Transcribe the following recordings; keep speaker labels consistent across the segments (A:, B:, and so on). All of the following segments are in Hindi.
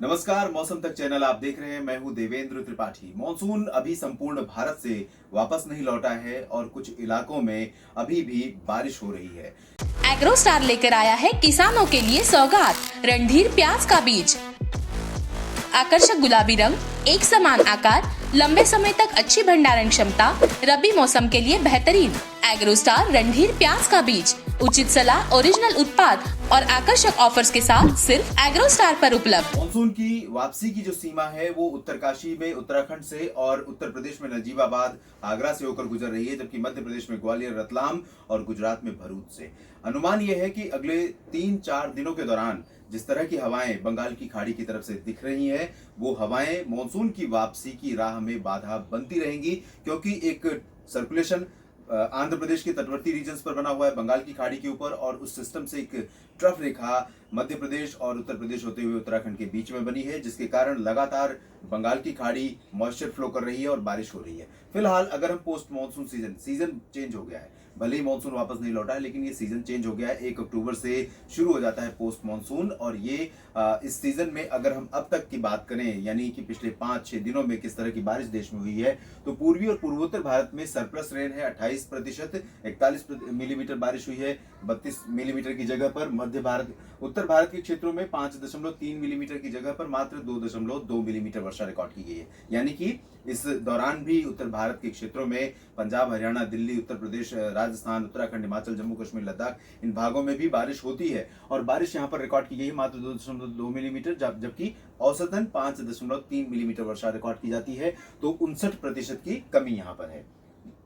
A: नमस्कार, मौसम तक चैनल आप देख रहे हैं। मैं हूं देवेंद्र त्रिपाठी। मॉनसून अभी संपूर्ण भारत से वापस नहीं लौटा है और कुछ इलाकों में अभी भी बारिश हो रही है।
B: एग्रोस्टार लेकर आया है किसानों के लिए सौगात रणधीर प्याज का बीज। आकर्षक गुलाबी रंग, एक समान आकार, लंबे समय तक अच्छी भंडारण क्षमता, रबी मौसम के लिए बेहतरीन। एग्रोस्टार रणधीर प्याज का बीज उचित सलाह, ओरिजिनल उत्पाद और आकर्षक ऑफर्स के साथ सिर्फ एग्रोस्टार पर उपलब्ध।
A: मॉनसून की वापसी की जो सीमा है वो उत्तरकाशी में उत्तराखंड से और उत्तर प्रदेश में नजीबाबाद, आगरा से होकर गुजर रही है, जबकि मध्य प्रदेश में ग्वालियर, रतलाम और गुजरात में भरूच से। अनुमान यह है कि अगले 3-4 दिनों के दौरान जिस तरह की हवाएं बंगाल की खाड़ी की तरफ से दिख रही हैं, वो हवाएं मॉनसून की वापसी की राह में बाधा बनती रहेंगी, क्योंकि एक सर्कुलेशन आंध्र प्रदेश के तटवर्ती रीजन्स पर बना हुआ है बंगाल की खाड़ी के ऊपर, और उस सिस्टम से एक ट्रफ रेखा मध्य प्रदेश और उत्तर प्रदेश होते हुए उत्तराखंड के बीच में बनी है, जिसके कारण लगातार बंगाल की खाड़ी मॉइस्चर फ्लो कर रही है और बारिश हो रही है। फिलहाल अगर हम पोस्ट मानसून सीजन चेंज हो गया है, भले ही मानसून वापस नहीं लौटा है, लेकिन ये सीजन चेंज हो गया है। 1 अक्टूबर से शुरू हो जाता है पोस्ट मानसून, और ये इस सीजन में अगर हम अब तक की बात करें, यानी कि पिछले 5-6 दिनों में किस तरह की बारिश देश में हुई है, तो पूर्वी और पूर्वोत्तर भारत में सरप्लस रेन है 28%, 41 मिलीमीटर बारिश हुई है 32 मिलीमीटर की जगह पर। मध्य भारत, उत्तर भारत के क्षेत्रों में 5.3 मिलीमीटर की जगह पर मात्र 2.2 मिलीमीटर वर्षा रिकॉर्ड की गई है। यानी कि इस दौरान भी उत्तर भारत के क्षेत्रों में पंजाब, हरियाणा, दिल्ली, उत्तर प्रदेश, राजस्थान, उत्तराखंड, हिमाचल, जम्मू कश्मीर, लद्दाख, इन भागों में भी बारिश होती है, और बारिश यहाँ पर रिकॉर्ड की गई है मात्र 2.2 मिलीमीटर, जबकि औसतन 5.3 मिलीमीटर वर्षा रिकॉर्ड की जाती है। तो 59% की कमी यहाँ पर है।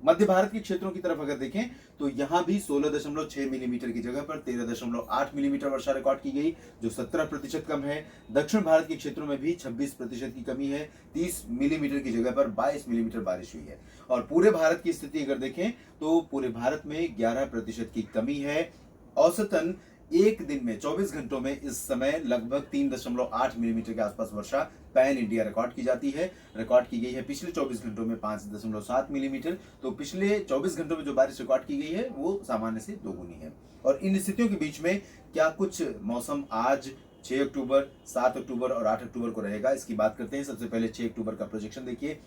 A: मध्य भारत के क्षेत्रों की तरफ अगर देखें तो यहां भी 16.6 मिलीमीटर की जगह पर 13.8 मिलीमीटर वर्षा रिकॉर्ड की गई, जो 17% कम है। दक्षिण भारत के क्षेत्रों में भी 26% की कमी है, 30 मिलीमीटर की जगह पर 22 मिलीमीटर बारिश हुई है। और पूरे भारत की स्थिति अगर देखें तो पूरे भारत में 11% की कमी है। औसतन एक दिन में 24 घंटों में इस समय लगभग 3.8 मिलीमीटर के आसपास वर्षा पैन इंडिया रिकॉर्ड की जाती है। रिकॉर्ड की गई है पिछले 24 घंटों में 5.7 मिलीमीटर। तो पिछले 24 घंटों में जो बारिश रिकॉर्ड की गई है वो सामान्य से दोगुनी है। और इन स्थितियों के बीच में क्या कुछ मौसम आज 6 अक्टूबर, 7 अक्टूबर और 8 अक्टूबर को रहेगा, इसकी बात करते हैं। सबसे पहले 6 अक्टूबर का प्रोजेक्शन देखिए।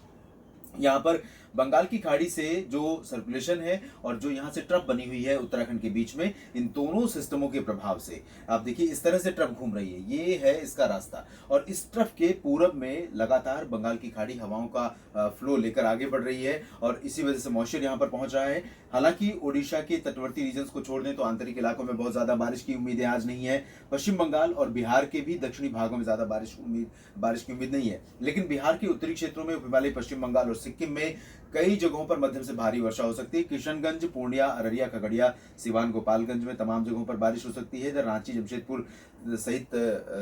A: यहाँ पर बंगाल की खाड़ी से जो सर्कुलेशन है और जो यहाँ से ट्रफ बनी हुई है उत्तराखंड के बीच में, इन दोनों सिस्टमों के प्रभाव से आप देखिए इस तरह से ट्रफ घूम रही है, ये है इसका रास्ता। और इस ट्रफ के पूरब में लगातार बंगाल की खाड़ी हवाओं का फ्लो लेकर आगे बढ़ रही है, और इसी वजह से मॉइस्चर यहाँ पर पहुंच रहा है। हालांकि ओडिशा के तटवर्ती रीजन्स को छोड़ दें तो आंतरिक इलाकों में बहुत ज्यादा बारिश की उम्मीदें आज नहीं है। पश्चिम बंगाल और बिहार के भी दक्षिणी भागों में ज्यादा बारिश की उम्मीद नहीं है, लेकिन बिहार के उत्तरी क्षेत्रों में, हिमालय, पश्चिम बंगाल और सिक्किम में कई जगहों पर मध्यम से भारी वर्षा हो सकती है। किशनगंज, पूर्णिया, अररिया, खगड़िया, सिवान, गोपालगंज में तमाम जगहों पर बारिश हो सकती है। इधर रांची, जमशेदपुर सहित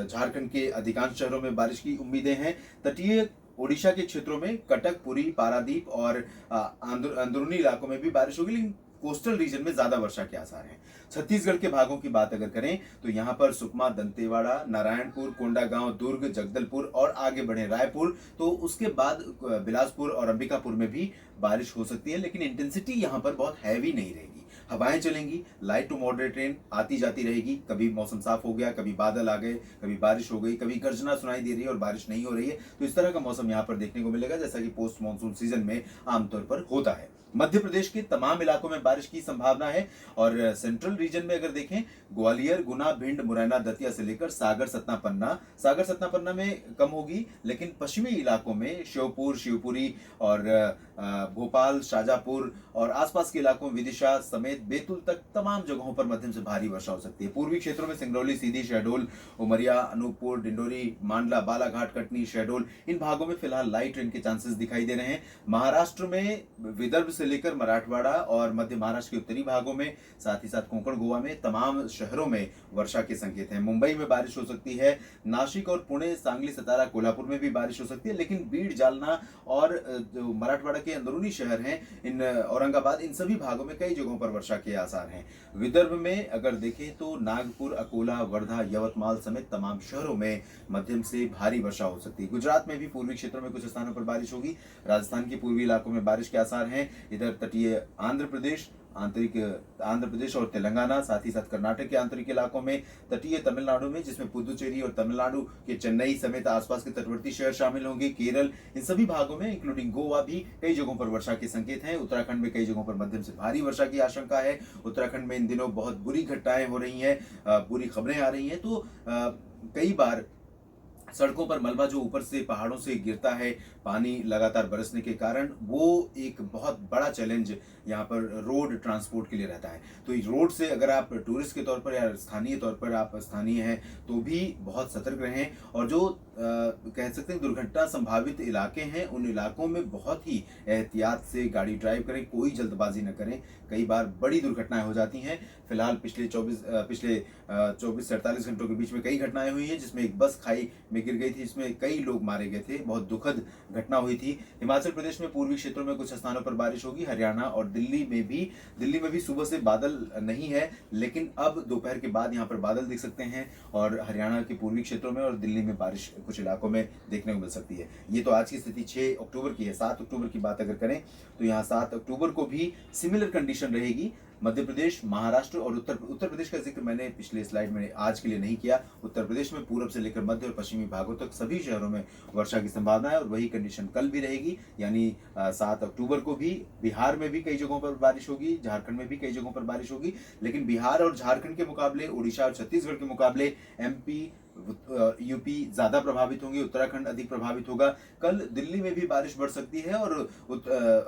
A: झारखंड के अधिकांश शहरों में बारिश की उम्मीदें हैं। तटीय ओडिशा के क्षेत्रों में कटक, पुरी, पारादीप और अंदरूनी इलाकों में भी बारिश होगी, लेकिन कोस्टल रीजन में ज्यादा वर्षा के आसार हैं। छत्तीसगढ़ के भागों की बात अगर करें तो यहाँ पर सुकमा, दंतेवाड़ा, नारायणपुर, कोंडागांव, दुर्ग, जगदलपुर और आगे बढ़े रायपुर, तो उसके बाद बिलासपुर और अंबिकापुर में भी बारिश हो सकती है, लेकिन इंटेंसिटी यहाँ पर बहुत हैवी नहीं रहेगी। हवाएं चलेंगी, लाइट टू मॉडरेट रेन आती जाती रहेगी। कभी मौसम साफ हो गया, कभी बादल आ गए, कभी बारिश हो गई, कभी गर्जना सुनाई दे रही है और बारिश नहीं हो रही है। तो इस तरह का मौसम यहाँ पर देखने को मिलेगा, जैसा कि पोस्ट मानसून सीजन में आमतौर पर होता है। मध्य प्रदेश के तमाम इलाकों में बारिश की संभावना है, और सेंट्रल रीजन में अगर देखें, ग्वालियर, गुना, भिंड, मुरैना, दतिया से लेकर सागर, सतना, पन्ना में कम होगी, लेकिन पश्चिमी इलाकों में श्योपुर, शिवपुरी और भोपाल, शाजापुर और आसपास के इलाकों में विदिशा समेत बैतूल तक तमाम जगहों पर मध्यम से भारी वर्षा हो सकती है। पूर्वी क्षेत्रों में सिंगरौली, सीधी, शहडोल, उमरिया, अनूपपुर, डिंडोरी, मांडला, बालाघाट, कटनी, शहडोल, इन भागों में फिलहाल लाइट रेन के चांसेस दिखाई दे रहे हैं। महाराष्ट्र में विदर्भ से लेकर मराठवाड़ा और मध्य महाराष्ट्र के उत्तरी भागों में, साथ ही साथ कोंकण, गोवा में तमाम शहरों में वर्षा के संकेत हैं। मुंबई में बारिश हो सकती है। नासिक और पुणे, सांगली, सतारा, कोल्हापुर में भी बारिश हो सकती है, लेकिन बीड़, जालना और जो मराठवाड़ा के अंदरूनी शहर हैं, इन औरंगाबाद, इन सभी भागों में कई जगहों पर वर्षा के आसार हैं। विदर्भ में अगर देखें तो नागपुर, अकोला, वर्धा, यवतमाल समेत तमाम शहरों में मध्यम से भारी वर्षा हो सकती है। गुजरात में भी पूर्वी क्षेत्रों में कुछ स्थानों पर बारिश होगी। राजस्थान के पूर्वी इलाकों में बारिश के आसार हैं। इधर तटीय आंध्र प्रदेश आंतरिक आंध्र प्रदेश और तेलंगाना, साथ ही साथ कर्नाटक के आंतरिक इलाकों में, तटीय तमिलनाडु में जिसमें पुदुचेरी और तमिलनाडु के चेन्नई समेत आसपास के तटवर्ती शहर शामिल होंगे, केरल, इन सभी भागों में इंक्लूडिंग गोवा भी कई जगहों पर वर्षा के संकेत हैं। उत्तराखंड में कई जगहों पर मध्यम से भारी वर्षा की आशंका है। उत्तराखंड में इन दिनों बहुत बुरी घटनाएं हो रही हैं, बुरी खबरें आ रही हैं। तो कई बार सड़कों पर मलबा जो ऊपर से पहाड़ों से गिरता है, पानी लगातार बरसने के कारण, वो एक बहुत बड़ा चैलेंज यहाँ पर रोड ट्रांसपोर्ट के लिए रहता है। तो इस रोड से अगर आप टूरिस्ट के तौर पर या स्थानीय तौर पर आप स्थानीय हैं तो भी बहुत सतर्क रहें, और जो कह सकते हैं दुर्घटना संभावित इलाके हैं उन इलाकों में बहुत ही एहतियात से गाड़ी ड्राइव करें, कोई जल्दबाजी न करें। कई बार बड़ी दुर्घटनाएं हो जाती हैं। फिलहाल पिछले 24 से 48 घंटों के बीच में कई घटनाएं हुई हैं, जिसमें एक बस खाई में गिर गई थी, जिसमें कई लोग मारे गए थे। बहुत दुखद घटना हुई थी। हिमाचल प्रदेश में पूर्वी क्षेत्रों में कुछ स्थानों पर बारिश होगी। हरियाणा और दिल्ली में भी सुबह से बादल नहीं है, लेकिन अब दोपहर के बाद यहाँ पर बादल दिख सकते हैं और हरियाणा के पूर्वी क्षेत्रों में और दिल्ली में बारिश कुछ इलाकों में देखने को मिल सकती है। ये तो आज की स्थिति 6 अक्टूबर की है। 7 अक्टूबर की बात अगर करें तो यहाँ 7 अक्टूबर को भी सिमिलर कंडीशन रहेगी। मध्य प्रदेश, महाराष्ट्र और उत्तर प्रदेश का जिक्र मैंने पिछले स्लाइड में आज के लिए नहीं किया। उत्तर प्रदेश में पूरब से लेकर मध्य और पश्चिमी भागों तक सभी शहरों में वर्षा की संभावना है और वही कंडीशन कल भी रहेगी, यानी 7 अक्टूबर को भी बिहार में भी कई जगहों पर बारिश होगी, झारखंड में भी कई जगहों पर बारिश होगी। लेकिन बिहार और झारखंड के मुकाबले, उड़ीसा और छत्तीसगढ़ के मुकाबले एमपी, यूपी ज्यादा प्रभावित होंगे, उत्तराखंड अधिक प्रभावित होगा। कल दिल्ली में भी बारिश बढ़ सकती है और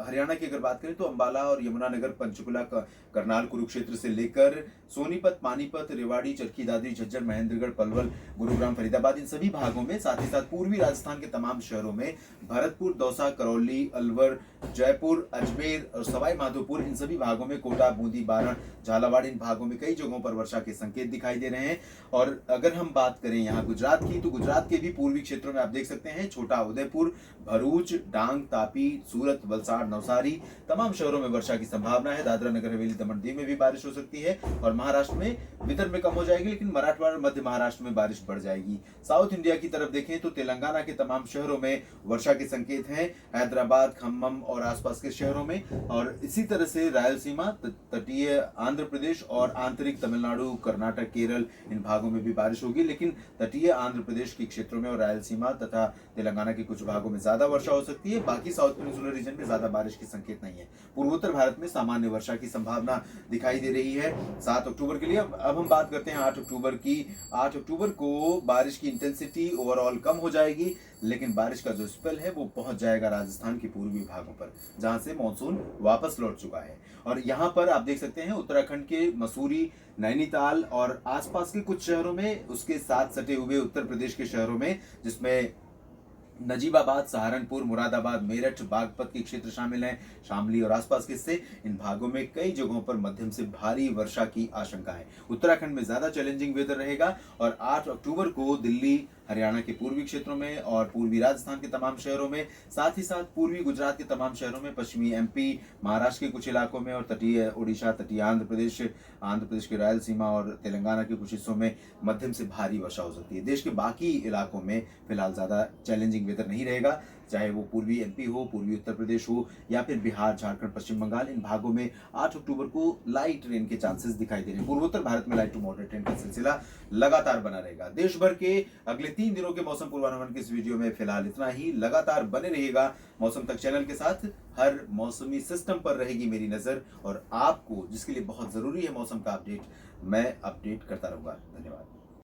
A: हरियाणा की अगर बात करें तो अंबाला और यमुनानगर, पंचकुला, करनाल, कुरुक्षेत्र से लेकर सोनीपत, पानीपत, रेवाड़ी, चरखी दादरी, झज्जर, महेंद्रगढ़, पलवल, गुरुग्राम, फरीदाबाद, इन सभी भागों में, साथ ही साथ पूर्वी राजस्थान के तमाम शहरों में, भरतपुर, दौसा, करौली, अलवर, जयपुर, अजमेर और सवाई माधोपुर, इन सभी भागों में, कोटा, बूंदी, बारण, झालावाड़, इन भागों में कई जगहों पर वर्षा के संकेत दिखाई दे रहे हैं। और अगर हम बात करें यहाँ गुजरात की, तो गुजरात के भी पूर्वी क्षेत्रों में आप देख सकते हैं, छोटा उदयपुर, भरूच, डांग, तापी, सूरत, वलसाड़, नवसारी, तमाम शहरों में वर्षा की संभावना है। दादरा नगर हवेली, दमन दीव में भी बारिश हो सकती है और महाराष्ट्र में विदर्भ में कम हो जाएगी, लेकिन मराठवाड़ा और मध्य महाराष्ट्र में बारिश बढ़ जाएगी। साउथ इंडिया की तरफ देखें तो तेलंगाना के तमाम शहरों में वर्षा के संकेत हैं, हैदराबाद, खम्मम और आसपास के शहरों में, और इसी तरह से रायलसीमा, तटीय आंध्र प्रदेश और आंतरिक तमिलनाडु, कर्नाटक, केरल, इन भागों में भी बारिश होगी। लेकिन तटीय आंध्र प्रदेश के क्षेत्रों में और रायलसीमा तथा तेलंगाना के कुछ भागों में ज्यादा वर्षा हो सकती है। बाकी साउथ पेनिनसुलर रीजन में ज्यादा बारिश के संकेत नहीं है। पूर्वोत्तर भारत में सामान्य वर्षा की संभावना दिखाई दे रही है 7 अक्टूबर के लिए। अब हम बात करते हैं 8 अक्टूबर की। 8 अक्टूबर को बारिश की इंटेंसिटी ओवरऑल कम हो जाएगी, लेकिन बारिश का जो स्पेल है वो पहुंच जाएगा राजस्थान के पूर्वी भागों पर, जहां से मॉनसून वापस लौट चुका है। और यहाँ पर आप देख सकते हैं उत्तराखंड के मसूरी, नैनीताल और आसपास के कुछ शहरों में, उसके साथ सटे हुए उत्तर प्रदेश के शहरों में, जिसमें नजीबाबाद, सहारनपुर, मुरादाबाद, मेरठ, बागपत के क्षेत्र शामिल हैं, शामली और आसपास के हिस्से, इन भागों में कई जगहों पर मध्यम से भारी वर्षा की आशंका है। उत्तराखंड में ज्यादा चैलेंजिंग वेदर रहेगा और 8 अक्टूबर को दिल्ली, हरियाणा के पूर्वी क्षेत्रों में और पूर्वी राजस्थान के तमाम शहरों में, साथ ही साथ पूर्वी गुजरात के तमाम शहरों में, पश्चिमी एमपी, महाराष्ट्र के कुछ इलाकों में और तटीय उड़ीसा, तटीय आंध्र प्रदेश के रायलसीमा और तेलंगाना के कुछ हिस्सों में मध्यम से भारी वर्षा हो सकती है। देश के बाकी इलाकों में फिलहाल ज्यादा चैलेंजिंग वेदर नहीं रहेगा, चाहे वो पूर्वी एमपी हो, पूर्वी उत्तर प्रदेश हो या फिर बिहार, झारखंड, पश्चिम बंगाल, इन भागों में 8 अक्टूबर को लाइट रेन के चांसेस दिखाई दे रहे हैं। पूर्वोत्तर भारत में लाइट टू मॉडरेट रेन का सिलसिला लगातार बना रहेगा। देश भर के अगले 3 दिनों के मौसम पूर्वानुमान के इस वीडियो में फिलहाल इतना ही। लगातार बने रहिएगा मौसम तक चैनल के साथ। हर मौसमी सिस्टम पर रहेगी मेरी नजर और आपको जिसके लिए बहुत जरूरी है मौसम का अपडेट, मैं अपडेट करता रहूंगा। धन्यवाद।